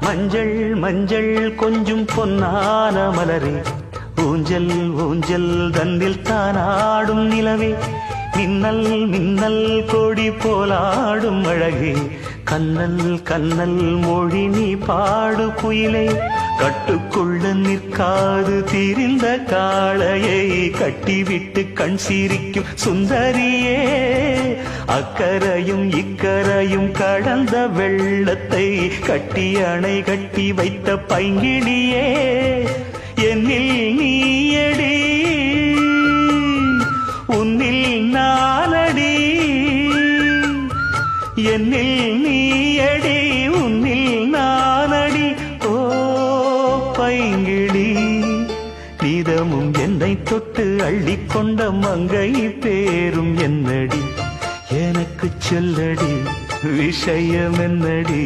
மஞ்சள் மஞ்சள் கொஞ்சம் பொன்னான மலரே, ஊஞ்சல் ஊஞ்சல் தன்னில் தானாடும் நிலவே, மின்னல் மின்னல் கொடி போலாடும் அழகே, கண்ணல் கண்ணல் மொழி நீ பாடு குயிலே, கட்டுக்குள்ள நிற்காது திரிந்த காளையை கட்டிவிட்டு கண் சிரிக்கும் சுந்தரியே, அக்கரையும் இக்கரையும் கடந்த வெள்ளத்தை கட்டி அணை கட்டி வைத்த பைங்கிளியே, என்னில் நீயடி உன்னில் நானடி, என்னில் நீயடி உன்னில் நானடி. ஓ பைங்கிளி, நீதமும் என்னை தொட்டு அள்ளிக்கொண்ட மங்கை பேரும் என்னடி, எனக்கு சொல்லடி விஷயம் என்னடி.